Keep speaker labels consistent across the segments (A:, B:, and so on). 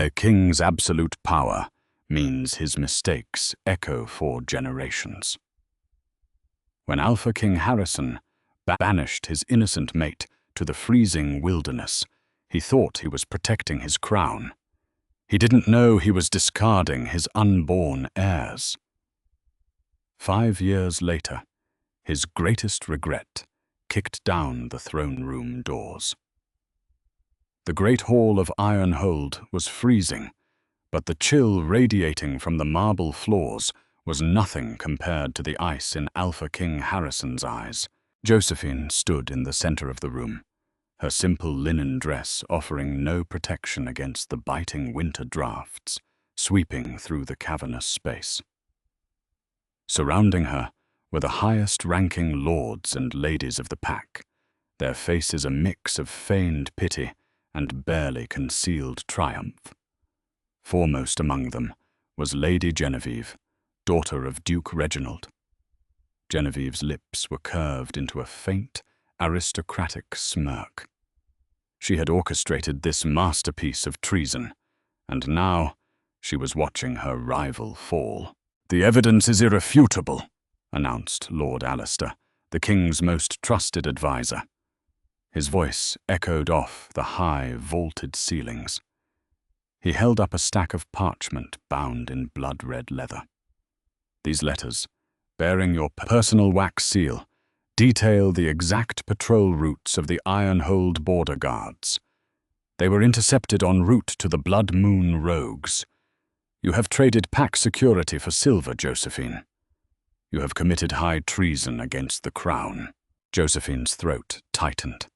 A: A king's absolute power means his mistakes echo for generations. When Alpha King Harrison banished his innocent mate to the freezing wilderness, he thought he was protecting his crown. He didn't know he was discarding his unborn heirs. 5 years later, his greatest regret kicked down the throne room doors. The great hall of Ironhold was freezing, but the chill radiating from the marble floors was nothing compared to the ice in Alpha King Harrison's eyes. Josephine stood in the center of the room, her simple linen dress offering no protection against the biting winter drafts sweeping through the cavernous space. Surrounding her were the highest-ranking lords and ladies of the pack, their faces a mix of feigned pity and barely concealed triumph. Foremost among them was Lady Genevieve, daughter of Duke Reginald. Genevieve's lips were curved into a faint, aristocratic smirk. She had orchestrated this masterpiece of treason, and now she was watching her rival fall. "The evidence is irrefutable," announced Lord Alistair, the king's most trusted advisor. His voice echoed off the high, vaulted ceilings. He held up a stack of parchment bound in blood-red leather. "These letters, bearing your personal wax seal, detail the exact patrol routes of the Ironhold border guards. They were intercepted en route to the Blood Moon rogues. You have traded pack security for silver, Josephine. You have committed high treason against the crown." Josephine's throat tightened.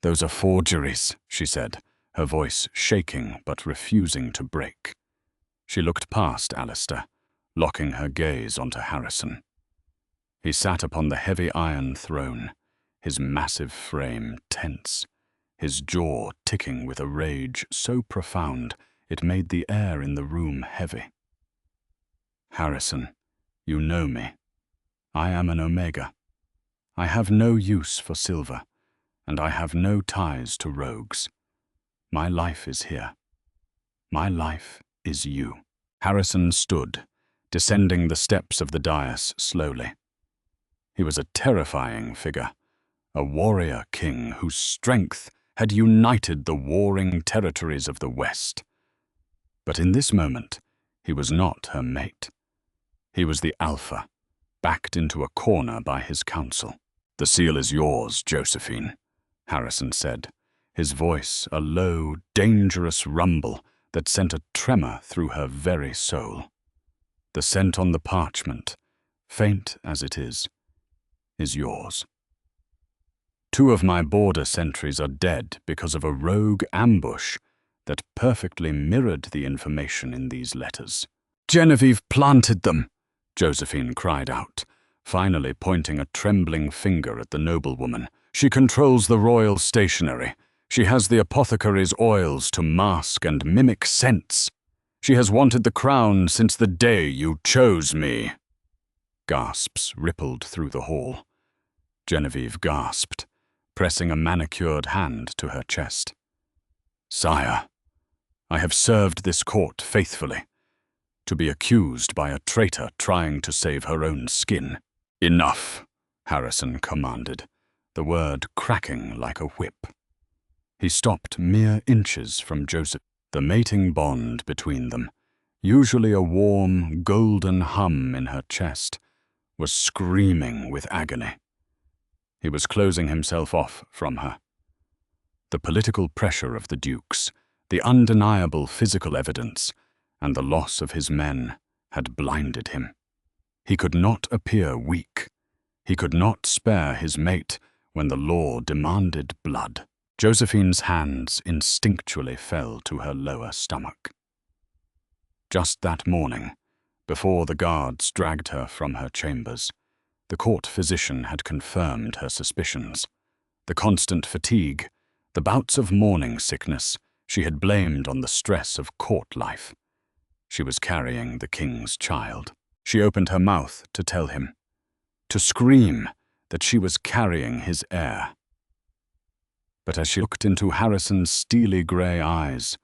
A: "Those are forgeries," she said, her voice shaking but refusing to break. She looked past Alistair, locking her gaze onto Harrison. He sat upon the heavy iron throne, his massive frame tense, his jaw ticking with a rage so profound it made the air in the room heavy. "Harrison, you know me. I am an Omega. I have no use for silver, and I have no ties to rogues. My life is here. My life is you." Harrison stood, descending the steps of the dais slowly. He was a terrifying figure, a warrior king whose strength had united the warring territories of the West. But in this moment, he was not her mate. He was the Alpha, backed into a corner by his council. "The seal is yours, Josephine," Harrison said, his voice a low, dangerous rumble that sent a tremor through her very soul. "The scent on the parchment, faint as it is yours. 2 of my border sentries are dead because of a rogue ambush that perfectly mirrored the information in these letters." "Genevieve planted them," Josephine cried out, finally pointing a trembling finger at the noblewoman. "She controls the royal stationery. She has the apothecary's oils to mask and mimic scents. She has wanted the crown since the day you chose me." Gasps rippled through the hall. Genevieve gasped, pressing a manicured hand to her chest. "Sire, I have served this court faithfully. To be accused by a traitor trying to save her own skin." "Enough," Harrison commanded, the word cracking like a whip. He stopped mere inches from Joseph. The mating bond between them, usually a warm, golden hum in her chest, was screaming with agony. He was closing himself off from her. The political pressure of the dukes, the undeniable physical evidence, and the loss of his men had blinded him. He could not appear weak. He could not spare his mate when the law demanded blood. Josephine's hands instinctually fell to her lower stomach. Just that morning, before the guards dragged her from her chambers, the court physician had confirmed her suspicions. The constant fatigue, the bouts of morning sickness, she had blamed on the stress of court life. She was carrying the king's child. She opened her mouth to tell him, to scream that she was carrying his heir. But as she looked into Harrison's steely grey eyes,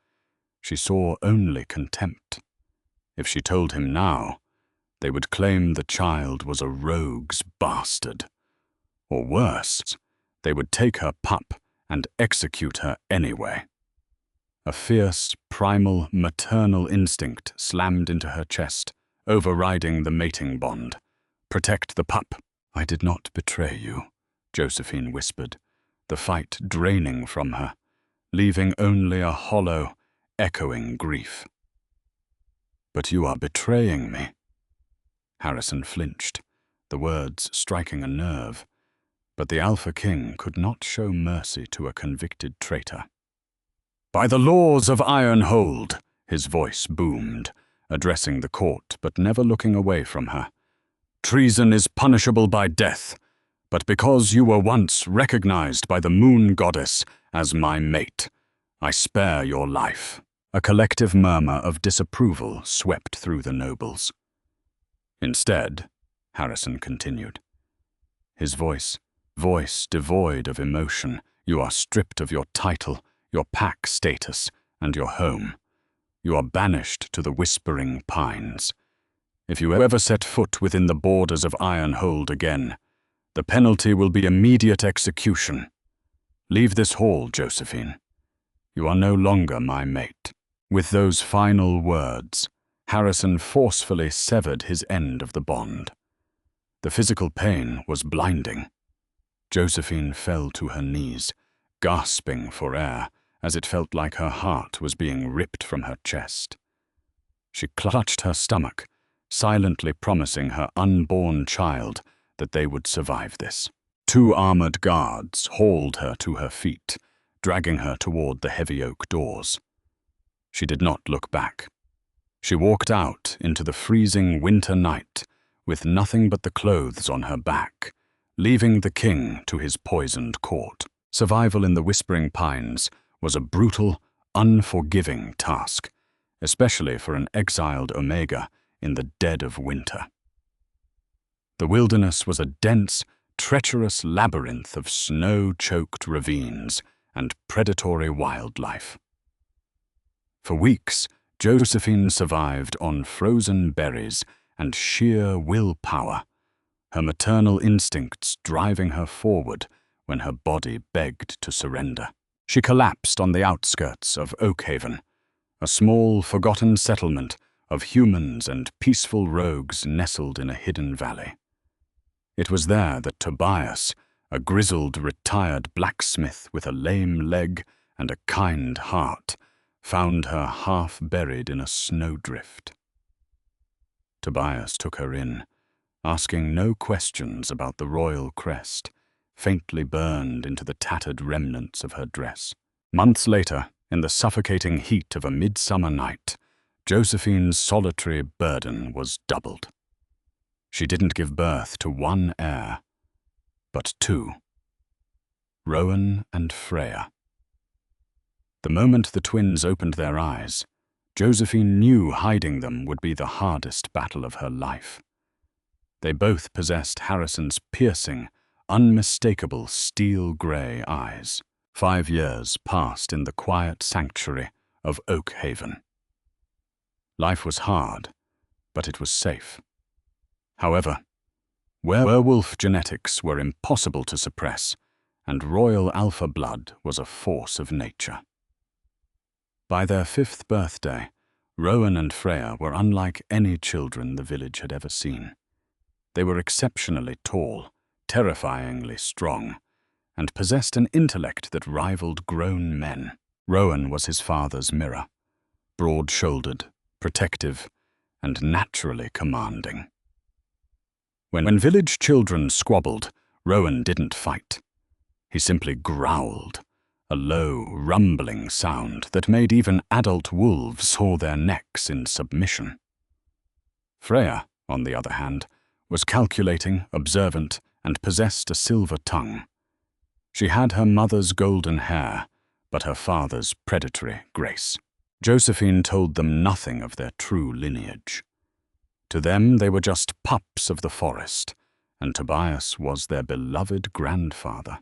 A: She saw only contempt. If she told him now, they would claim the child was a rogue's bastard. Or worse, they would take her pup and execute her anyway. A fierce, primal, maternal instinct slammed into her chest, overriding the mating bond. Protect the pup. I did not betray you, Josephine whispered, the fight draining from her, leaving only a hollow, echoing grief. But you are betraying me. Harrison flinched, the words striking a nerve, but the Alpha King could not show mercy to a convicted traitor. By the laws of Ironhold, his voice boomed, addressing the court but never looking away from her. Treason is punishable by death, but because you were once recognized by the moon goddess as my mate, I spare your life. A collective murmur of disapproval swept through the nobles. Instead, Harrison continued, his voice devoid of emotion, you are stripped of your title, your pack status, and your home. You are banished to the Whispering Pines. If you ever set foot within the borders of Ironhold again, the penalty will be immediate execution. Leave this hall, Josephine. You are no longer my mate. With those final words, Harrison forcefully severed his end of the bond. The physical pain was blinding. Josephine fell to her knees, gasping for air, as it felt like her heart was being ripped from her chest. She clutched her stomach, silently promising her unborn child that they would survive this. 2 armored guards hauled her to her feet, dragging her toward the heavy oak doors. She did not look back. She walked out into the freezing winter night with nothing but the clothes on her back, leaving the king to his poisoned court. Survival in the Whispering Pines was a brutal, unforgiving task, especially for an exiled Omega in the dead of winter. The wilderness was a dense, treacherous labyrinth of snow-choked ravines and predatory wildlife. For weeks, Josephine survived on frozen berries and sheer willpower, her maternal instincts driving her forward when her body begged to surrender. She collapsed on the outskirts of Oakhaven, a small, forgotten settlement of humans and peaceful rogues nestled in a hidden valley. It was there that Tobias, a grizzled, retired blacksmith with a lame leg and a kind heart, found her half buried in a snowdrift. Tobias took her in, asking no questions about the royal crest, faintly burned into the tattered remnants of her dress. Months later, in the suffocating heat of a midsummer night, Josephine's solitary burden was doubled. She didn't give birth to 1 heir, but 2. Rowan and Freya. The moment the twins opened their eyes, Josephine knew hiding them would be the hardest battle of her life. They both possessed Harrison's piercing, unmistakable steel-gray eyes. 5 years passed in the quiet sanctuary of Oakhaven. Life was hard, but it was safe. However, werewolf genetics were impossible to suppress, and royal alpha blood was a force of nature. By their 5th birthday, Rowan and Freya were unlike any children the village had ever seen. They were exceptionally tall, terrifyingly strong, and possessed an intellect that rivaled grown men. Rowan was his father's mirror, broad-shouldered, protective, and naturally commanding. When village children squabbled, Rowan didn't fight. He simply growled, a low, rumbling sound that made even adult wolves haul their necks in submission. Freya, on the other hand, was calculating, observant, and possessed a silver tongue. She had her mother's golden hair, but her father's predatory grace. Josephine told them nothing of their true lineage. To them, they were just pups of the forest, and Tobias was their beloved grandfather.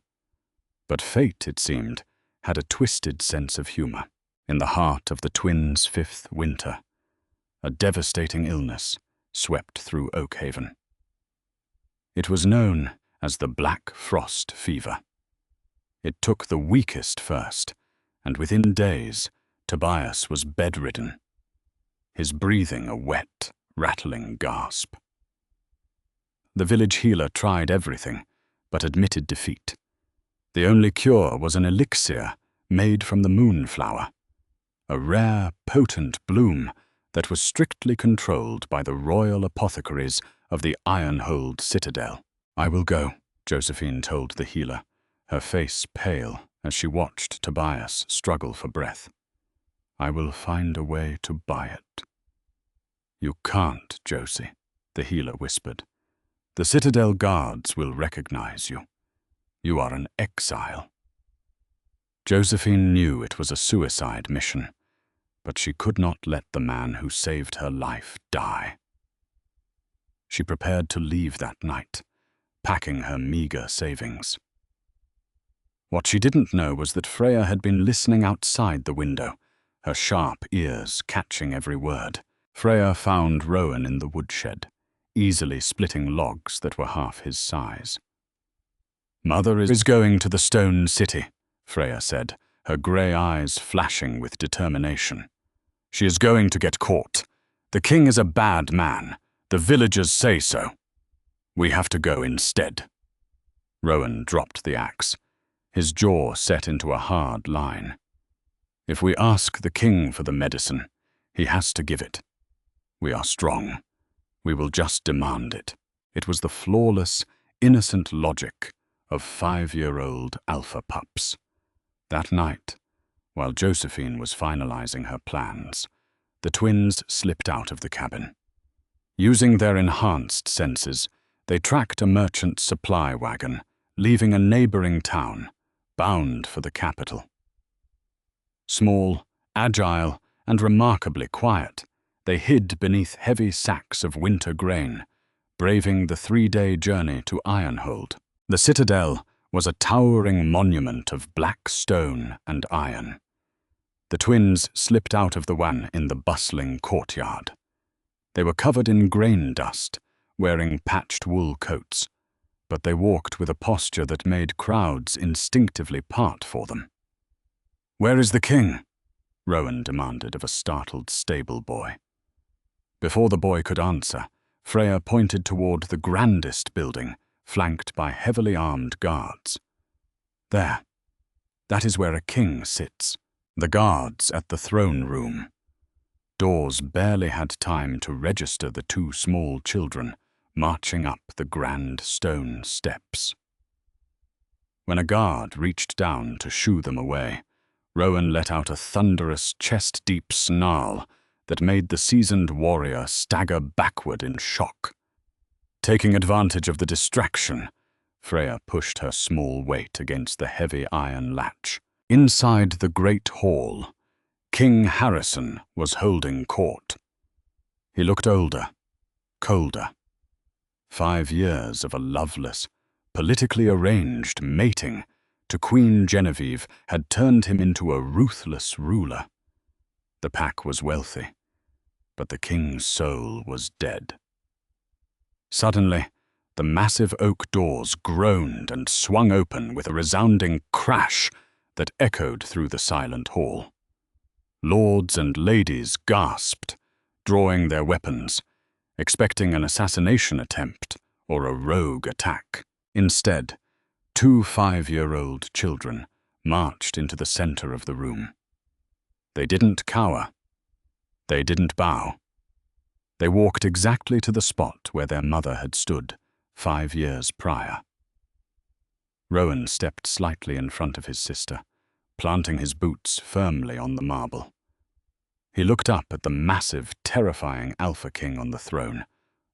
A: But fate, it seemed, had a twisted sense of humor. In the heart of the twins' 5th winter, a devastating illness swept through Oakhaven. It was known as the Black Frost Fever. It took the weakest first, and within days, Tobias was bedridden, his breathing a wet, rattling gasp. The village healer tried everything, but admitted defeat. The only cure was an elixir made from the moonflower, a rare, potent bloom that was strictly controlled by the royal apothecaries of the Ironhold Citadel. "I will go," Josephine told the healer, her face pale as she watched Tobias struggle for breath. "I will find a way to buy it." "You can't, Josie," the healer whispered. "The Citadel guards will recognize you. You are an exile." Josephine knew it was a suicide mission, but she could not let the man who saved her life die. She prepared to leave that night, packing her meager savings. What she didn't know was that Freya had been listening outside the window, her sharp ears catching every word. Freya found Rowan in the woodshed, easily splitting logs that were half his size. "Mother is going to the Stone City," Freya said, her grey eyes flashing with determination. "She is going to get caught. The king is a bad man. The villagers say so. We have to go instead." Rowan dropped the axe, his jaw set into a hard line. "If we ask the king for the medicine, he has to give it. We are strong. We will just demand it." It was the flawless, innocent logic of 5-year-old alpha pups. That night, while Josephine was finalizing her plans, the twins slipped out of the cabin. Using their enhanced senses, they tracked a merchant's supply wagon, leaving a neighboring town, bound for the capital. Small, agile, and remarkably quiet, they hid beneath heavy sacks of winter grain, braving the 3-day journey to Ironhold. The citadel was a towering monument of black stone and iron. The twins slipped out of the wagon in the bustling courtyard. They were covered in grain dust, wearing patched wool coats, but they walked with a posture that made crowds instinctively part for them. "Where is the king?" Rowan demanded of a startled stable boy. Before the boy could answer, Freya pointed toward the grandest building, flanked by heavily armed guards. "There. That is where a king sits. The guards at the throne room." Doors barely had time to register the 2 small children marching up the grand stone steps. When a guard reached down to shoo them away, Rowan let out a thunderous, chest-deep snarl that made the seasoned warrior stagger backward in shock. Taking advantage of the distraction, Freya pushed her small weight against the heavy iron latch. Inside the great hall, King Harrison was holding court. He looked older, colder. 5 years of a loveless, politically arranged mating to Queen Genevieve had turned him into a ruthless ruler. The pack was wealthy, but the king's soul was dead. Suddenly, the massive oak doors groaned and swung open with a resounding crash that echoed through the silent hall. Lords and ladies gasped, drawing their weapons, expecting an assassination attempt or a rogue attack. Instead, 2 5-year-old children marched into the center of the room. They didn't cower. They didn't bow. They walked exactly to the spot where their mother had stood 5 years prior. Rowan stepped slightly in front of his sister, planting his boots firmly on the marble. He looked up at the massive, terrifying Alpha King on the throne,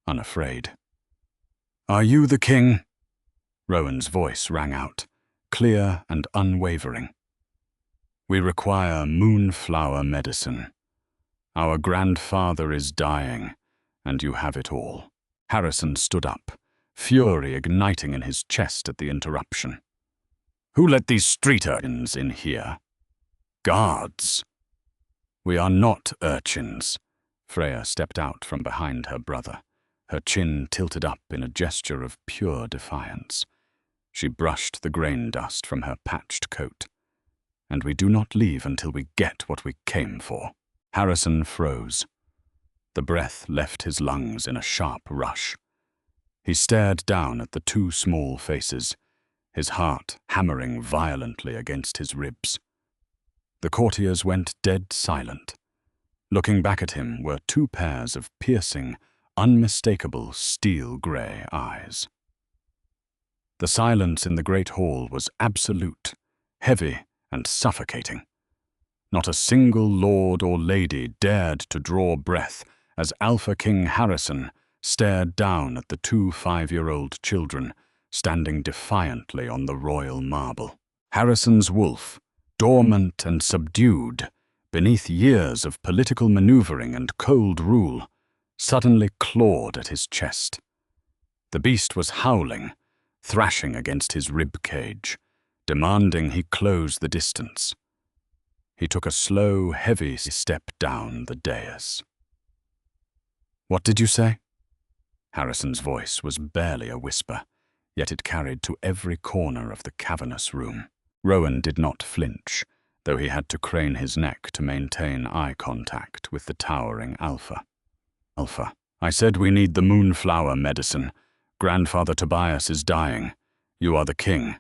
A: unafraid. "Are you the king?" Rowan's voice rang out, clear and unwavering. "We require moonflower medicine. Our grandfather is dying, and you have it all." Harrison stood up, fury igniting in his chest at the interruption. "Who let these street urchins in here?" "Guards," "We are not urchins." Freya stepped out from behind her brother, her chin tilted up in a gesture of pure defiance. She brushed the grain dust from her patched coat. "And we do not leave until we get what we came for." Harrison froze. The breath left his lungs in a sharp rush. He stared down at the two small faces, his heart hammering violently against his ribs. The courtiers went dead silent. Looking back at him were two pairs of piercing, unmistakable steel-grey eyes. The silence in the great hall was absolute, heavy and suffocating. Not a single lord or lady dared to draw breath as Alpha King Harrison stared down at the two 5-year-old children standing defiantly on the royal marble. Harrison's wolf, dormant and subdued beneath years of political maneuvering and cold rule, suddenly clawed at his chest. The beast was howling, thrashing against his rib cage, demanding he close the distance. He took a slow, heavy step down the dais. "What did you say?" Harrison's voice was barely a whisper, yet it carried to every corner of the cavernous room. Rowan did not flinch, though he had to crane his neck to maintain eye contact with the towering Alpha. "Alpha, I said we need the moonflower medicine. Grandfather Tobias is dying. You are the king,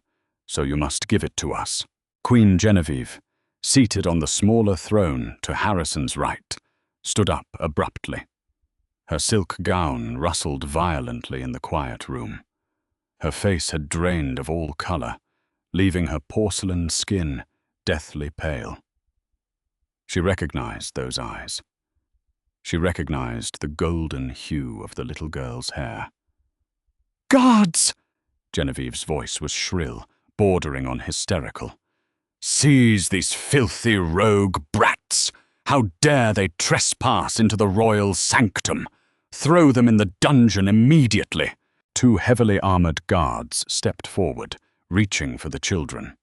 A: so you must give it to us." Queen Genevieve, seated on the smaller throne to Harrison's right, stood up abruptly. Her silk gown rustled violently in the quiet room. Her face had drained of all color, leaving her porcelain skin deathly pale. She recognized those eyes. She recognized the golden hue of the little girl's hair. "Guards!" Genevieve's voice was shrill, bordering on hysterical. "Seize these filthy rogue brats! How dare they trespass into the royal sanctum? Throw them in the dungeon immediately!" Two heavily armored guards stepped forward, reaching for the children.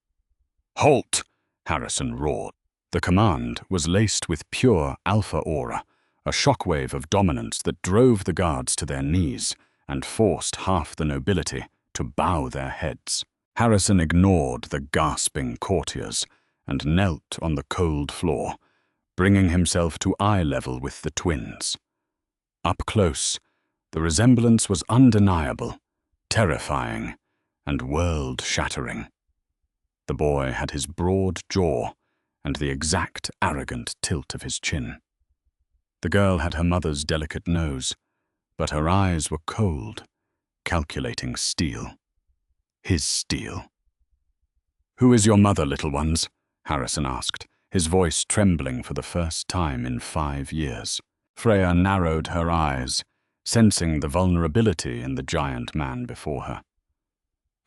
A: "Halt!" Harrison roared. The command was laced with pure alpha aura, a shockwave of dominance that drove the guards to their knees and forced half the nobility to bow their heads. Harrison ignored the gasping courtiers and knelt on the cold floor, bringing himself to eye level with the twins. Up close, the resemblance was undeniable, terrifying, and world-shattering. The boy had his broad jaw and the exact arrogant tilt of his chin. The girl had her mother's delicate nose, but her eyes were cold, calculating steel. His steel. "Who is your mother, little ones?" Harrison asked, his voice trembling for the first time in 5 years. Freya narrowed her eyes, sensing the vulnerability in the giant man before her.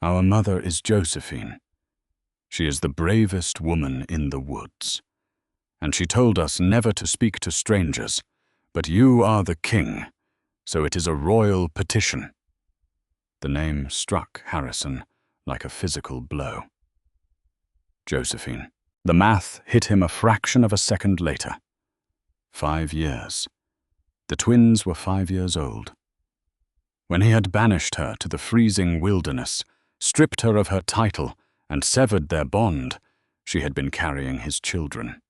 A: "Our mother is Josephine. She is the bravest woman in the woods. And she told us never to speak to strangers, but you are the king, so it is a royal petition." The name struck Harrison like a physical blow. Josephine. The math hit him a fraction of a second later. 5 years. The twins were 5 years old. When he had banished her to the freezing wilderness, stripped her of her title, and severed their bond, she had been carrying his children,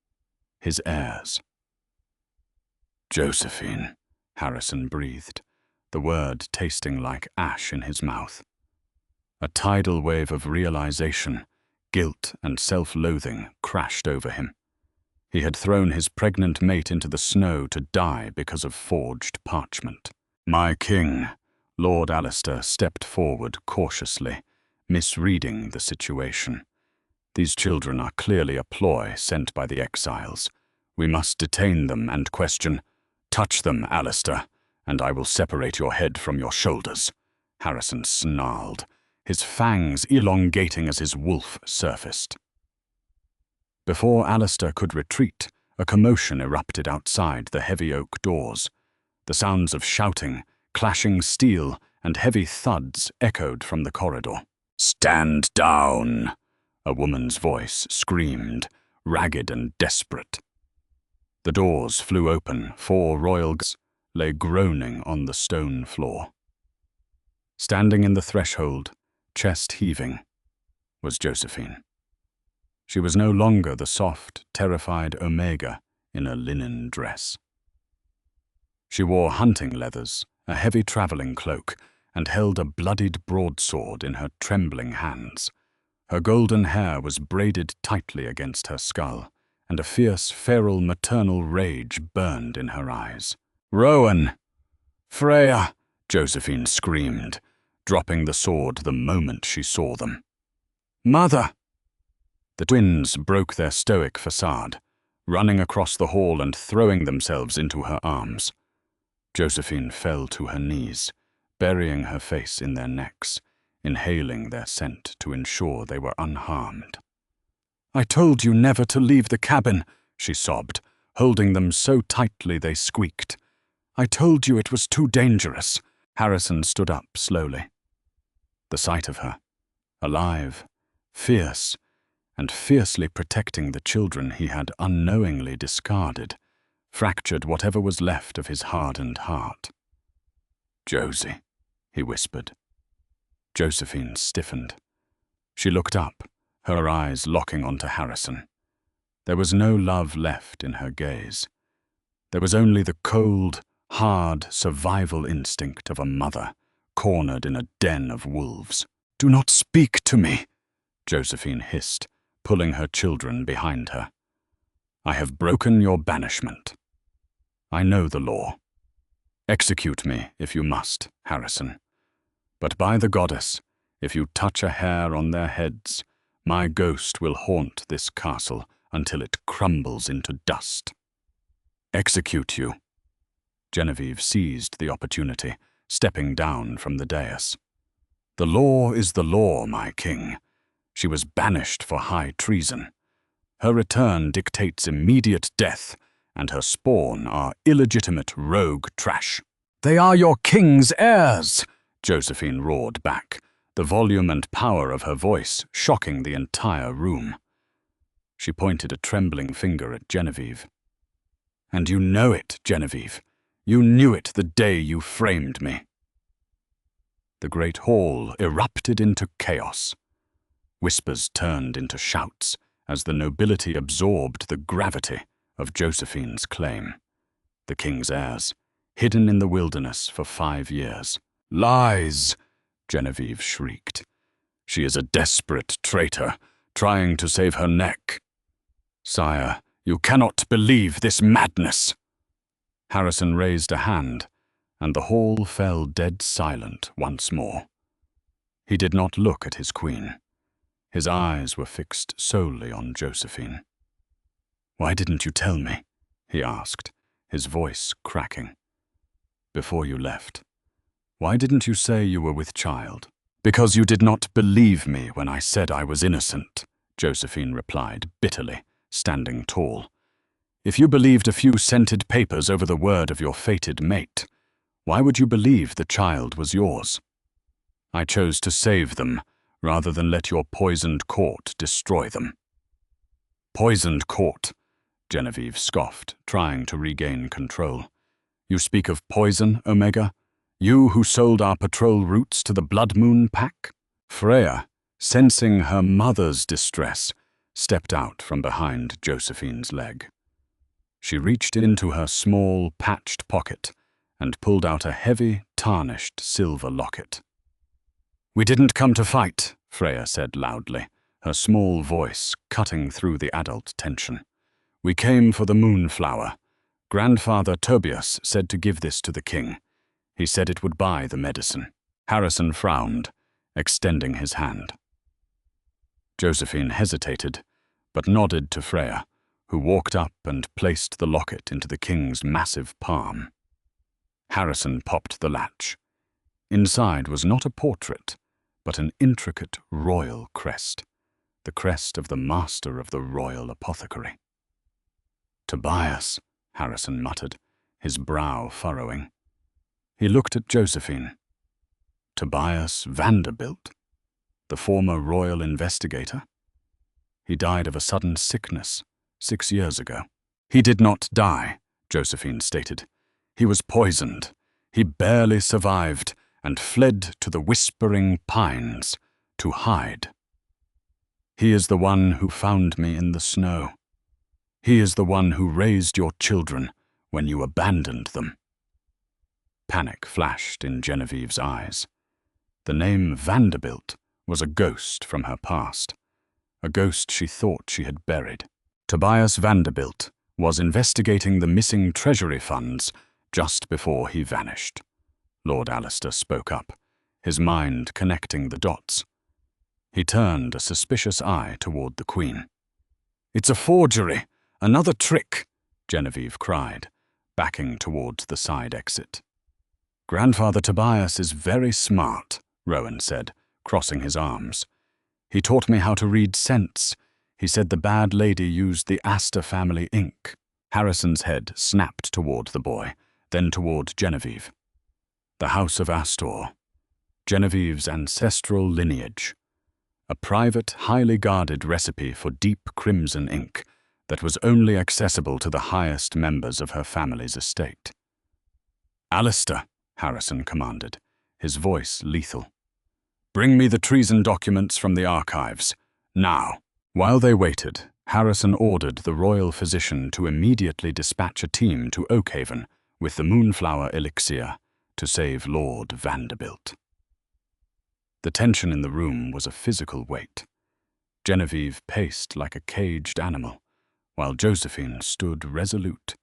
A: his heirs. "Josephine," Harrison breathed, the word tasting like ash in his mouth. A tidal wave of realization, guilt and self-loathing crashed over him. He had thrown his pregnant mate into the snow to die because of forged parchment. "My king," Lord Alistair stepped forward cautiously, misreading the situation. "These children are clearly a ploy sent by the exiles. We must detain them and question." "Touch them, Alistair, and I will separate your head from your shoulders," Harrison snarled, his fangs elongating as his wolf surfaced. Before Alistair could retreat, a commotion erupted outside the heavy oak doors. The sounds of shouting, clashing steel, and heavy thuds echoed from the corridor. "Stand down!" a woman's voice screamed, ragged and desperate. The doors flew open. 4 royal guards lay groaning on the stone floor. Standing in the threshold, chest heaving, was Josephine. She was no longer the soft, terrified Omega in a linen dress. She wore hunting leathers, a heavy traveling cloak, and held a bloodied broadsword in her trembling hands. Her golden hair was braided tightly against her skull, and a fierce, feral maternal rage burned in her eyes. "Rowan! Freya!" Josephine screamed, dropping the sword the moment she saw them. "Mother!" The twins broke their stoic facade, running across the hall and throwing themselves into her arms. Josephine fell to her knees, burying her face in their necks, inhaling their scent to ensure they were unharmed. "I told you never to leave the cabin," she sobbed, holding them so tightly they squeaked. "I told you it was too dangerous." Harrison stood up slowly. The sight of her, alive, fierce, and fiercely protecting the children he had unknowingly discarded, fractured whatever was left of his hardened heart. "Josie," he whispered. Josephine stiffened. She looked up, her eyes locking onto Harrison. There was no love left in her gaze. There was only the cold, hard survival instinct of a mother cornered in a den of wolves. "Do not speak to me," Josephine hissed, pulling her children behind her. "I have broken your banishment. I know the law. Execute me if you must, Harrison. But by the goddess, if you touch a hair on their heads, my ghost will haunt this castle until it crumbles into dust. Execute you." Genevieve seized the opportunity, stepping down from the dais. "The law is the law, my king. She was banished for high treason. Her return dictates immediate death, and her spawn are illegitimate rogue trash." "They are your king's heirs," Josephine roared back, the volume and power of her voice shocking the entire room. She pointed a trembling finger at Genevieve. "And you know it, Genevieve. You knew it the day you framed me." The great hall erupted into chaos. Whispers turned into shouts as the nobility absorbed the gravity of Josephine's claim. The king's heirs, hidden in the wilderness for 5 years. "Lies!" Genevieve shrieked. "She is a desperate traitor, trying to save her neck. Sire, you cannot believe this madness." Harrison raised a hand, and the hall fell dead silent once more. He did not look at his queen. His eyes were fixed solely on Josephine. "Why didn't you tell me?" he asked, his voice cracking. "Before you left. Why didn't you say you were with child?" "Because you did not believe me when I said I was innocent," Josephine replied bitterly, standing tall. "If you believed a few scented papers over the word of your fated mate, why would you believe the child was yours? I chose to save them, rather than let your poisoned court destroy them." "Poisoned court?" Genevieve scoffed, trying to regain control. "You speak of poison, Omega? You who sold our patrol routes to the Blood Moon Pack?" Freya, sensing her mother's distress, stepped out from behind Josephine's leg. She reached into her small, patched pocket and pulled out a heavy, tarnished silver locket. "We didn't come to fight," Freya said loudly, her small voice cutting through the adult tension. "We came for the moonflower. Grandfather Tobias said to give this to the king. He said it would buy the medicine." Harrison frowned, extending his hand. Josephine hesitated, but nodded to Freya, who walked up and placed the locket into the king's massive palm. Harrison popped the latch. Inside was not a portrait, but an intricate royal crest, the crest of the master of the royal apothecary. "Tobias," Harrison muttered, his brow furrowing. He looked at Josephine. Tobias Vanderbilt, the former royal investigator? He died of a sudden sickness 6 years ago. "He did not die," Josephine stated. "He was poisoned. He barely survived and fled to the Whispering Pines to hide. He is the one who found me in the snow. He is the one who raised your children when you abandoned them." Panic flashed in Genevieve's eyes. The name Vanderbilt was a ghost from her past, a ghost she thought she had buried. Tobias Vanderbilt was investigating the missing treasury funds just before he vanished. Lord Alistair spoke up, his mind connecting the dots. He turned a suspicious eye toward the Queen. "It's a forgery! Another trick!" Genevieve cried, backing towards the side exit. "Grandfather Tobias is very smart," Rowan said, crossing his arms. "He taught me how to read scents. He said the bad lady used the Astor family ink." Harrison's head snapped toward the boy, then toward Genevieve. The House of Astor. Genevieve's ancestral lineage. A private, highly guarded recipe for deep crimson ink that was only accessible to the highest members of her family's estate. "Alistair," Harrison commanded, his voice lethal. "Bring me the treason documents from the archives, now." While they waited, Harrison ordered the royal physician to immediately dispatch a team to Oakhaven with the Moonflower elixir to save Lord Vanderbilt. The tension in the room was a physical weight. Genevieve paced like a caged animal, while Josephine stood resolute,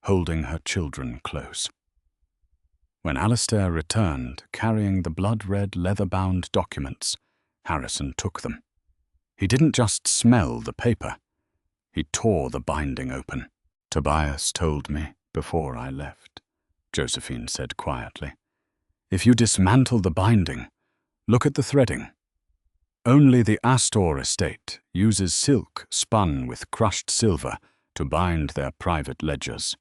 A: holding her children close. When Alistair returned, carrying the blood-red leather-bound documents, Harrison took them. He didn't just smell the paper. He tore the binding open. "Tobias told me before I left," Josephine said quietly. "If you dismantle the binding, look at the threading. Only the Astor estate uses silk spun with crushed silver to bind their private ledgers.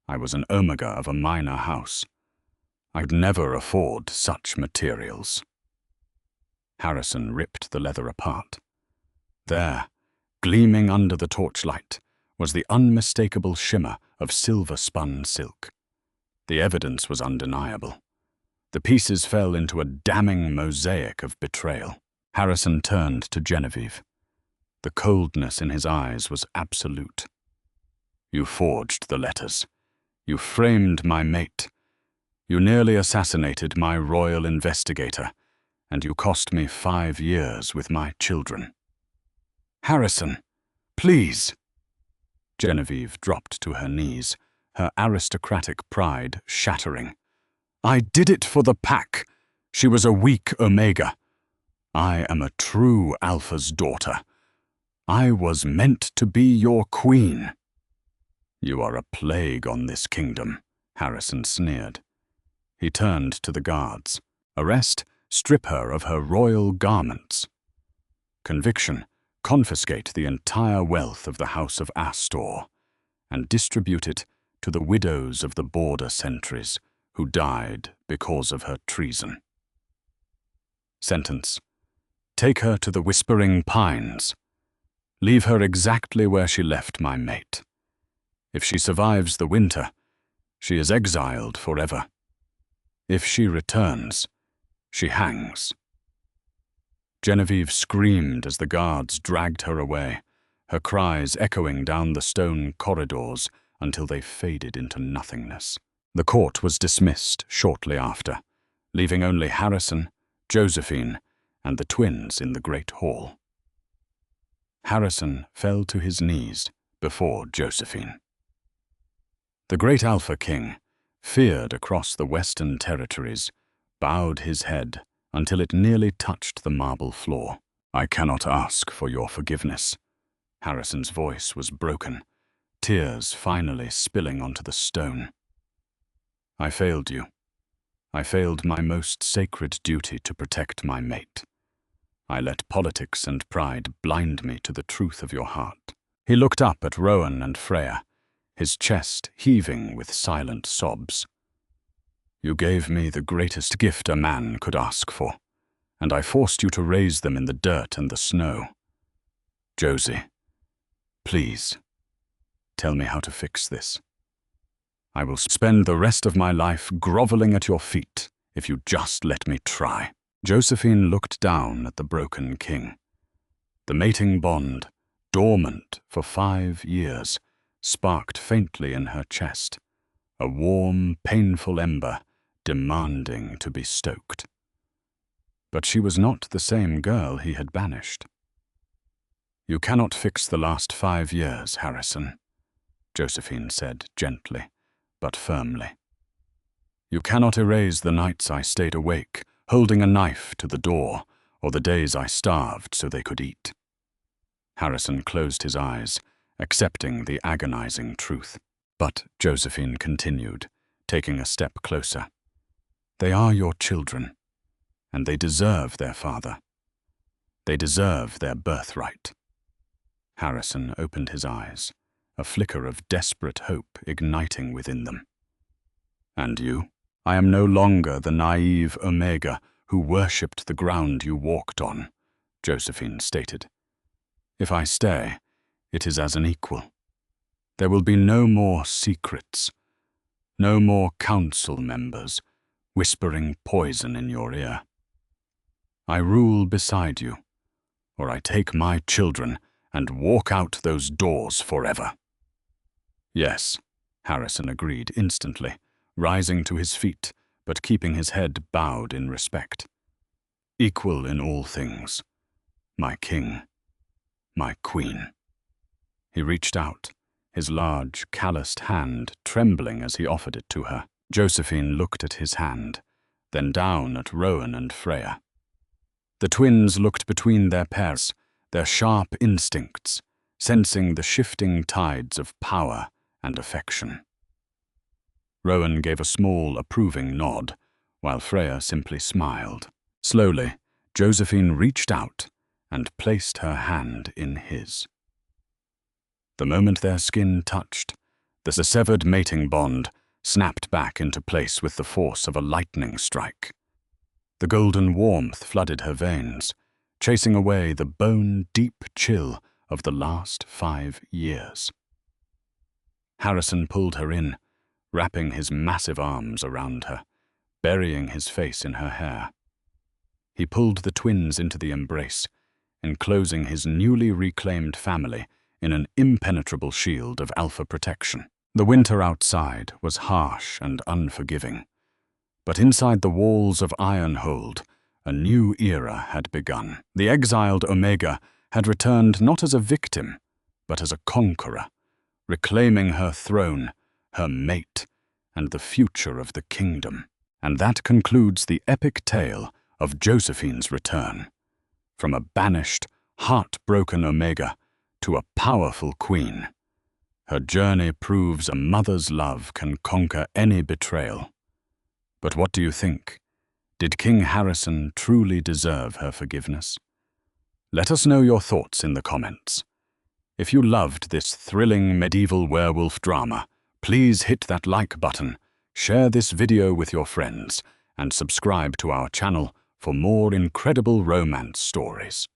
A: I was an omega of a minor house. I'd never afford such materials." Harrison ripped the leather apart. There, gleaming under the torchlight, was the unmistakable shimmer of silver-spun silk. The evidence was undeniable. The pieces fell into a damning mosaic of betrayal. Harrison turned to Genevieve. The coldness in his eyes was absolute. "You forged the letters. You framed my mate. You nearly assassinated my royal investigator, and you cost me 5 years with my children." "Harrison, please!" Genevieve dropped to her knees, her aristocratic pride shattering. "I did it for the pack. She was a weak Omega. I am a true Alpha's daughter. I was meant to be your queen." "You are a plague on this kingdom," Harrison sneered. He turned to the guards. "Arrest, strip her of her royal garments. Conviction, confiscate the entire wealth of the House of Astor and distribute it to the widows of the border sentries who died because of her treason." Sentence: take her to the Whispering Pines. Leave her exactly where she left my mate. If she survives the winter, she is exiled forever. If she returns, she hangs. Genevieve screamed as the guards dragged her away, her cries echoing down the stone corridors until they faded into nothingness. The court was dismissed shortly after, leaving only Harrison, Josephine, and the twins in the great hall. Harrison fell to his knees before Josephine. The great Alpha King, feared across the Western Territories, bowed his head until it nearly touched the marble floor. "I cannot ask for your forgiveness." Harrison's voice was broken, tears finally spilling onto the stone. "I failed you. I failed my most sacred duty to protect my mate. I let politics and pride blind me to the truth of your heart." He looked up at Rowan and Freya, his chest heaving with silent sobs. "You gave me the greatest gift a man could ask for, and I forced you to raise them in the dirt and the snow. Josie, please, tell me how to fix this. I will spend the rest of my life groveling at your feet if you just let me try." Josephine looked down at the broken king. The mating bond, dormant for 5 years, sparked faintly in her chest, a warm, painful ember demanding to be stoked. But she was not the same girl he had banished. "You cannot fix the last 5 years, Harrison," Josephine said gently, but firmly. "You cannot erase the nights I stayed awake, holding a knife to the door, or the days I starved so they could eat." Harrison closed his eyes, accepting the agonizing truth. But Josephine continued, taking a step closer. "They are your children, and they deserve their father. They deserve their birthright." Harrison opened his eyes, a flicker of desperate hope igniting within them. "And you? I am no longer the naive Omega who worshipped the ground you walked on," Josephine stated. "If I stay, it is as an equal. There will be no more secrets, no more council members whispering poison in your ear. I rule beside you, or I take my children and walk out those doors forever." "Yes," Harrison agreed instantly, rising to his feet, but keeping his head bowed in respect. "Equal in all things, my king, my queen." He reached out, his large, calloused hand trembling as he offered it to her. Josephine looked at his hand, then down at Rowan and Freya. The twins looked between their pairs, their sharp instincts, sensing the shifting tides of power and affection. Rowan gave a small, approving nod, while Freya simply smiled. Slowly, Josephine reached out and placed her hand in his. The moment their skin touched, the severed mating bond snapped back into place with the force of a lightning strike. The golden warmth flooded her veins, chasing away the bone-deep chill of the last 5 years. Harrison pulled her in, wrapping his massive arms around her, burying his face in her hair. He pulled the twins into the embrace, enclosing his newly reclaimed family in an impenetrable shield of alpha protection. The winter outside was harsh and unforgiving, but inside the walls of Ironhold, a new era had begun. The exiled Omega had returned not as a victim, but as a conqueror, reclaiming her throne, her mate, and the future of the kingdom. And that concludes the epic tale of Josephine's return. From a banished, heartbroken Omega to a powerful queen, her journey proves a mother's love can conquer any betrayal. But what do you think? Did King Harrison truly deserve her forgiveness? Let us know your thoughts in the comments. If you loved this thrilling medieval werewolf drama, please hit that like button, share this video with your friends, and subscribe to our channel for more incredible romance stories.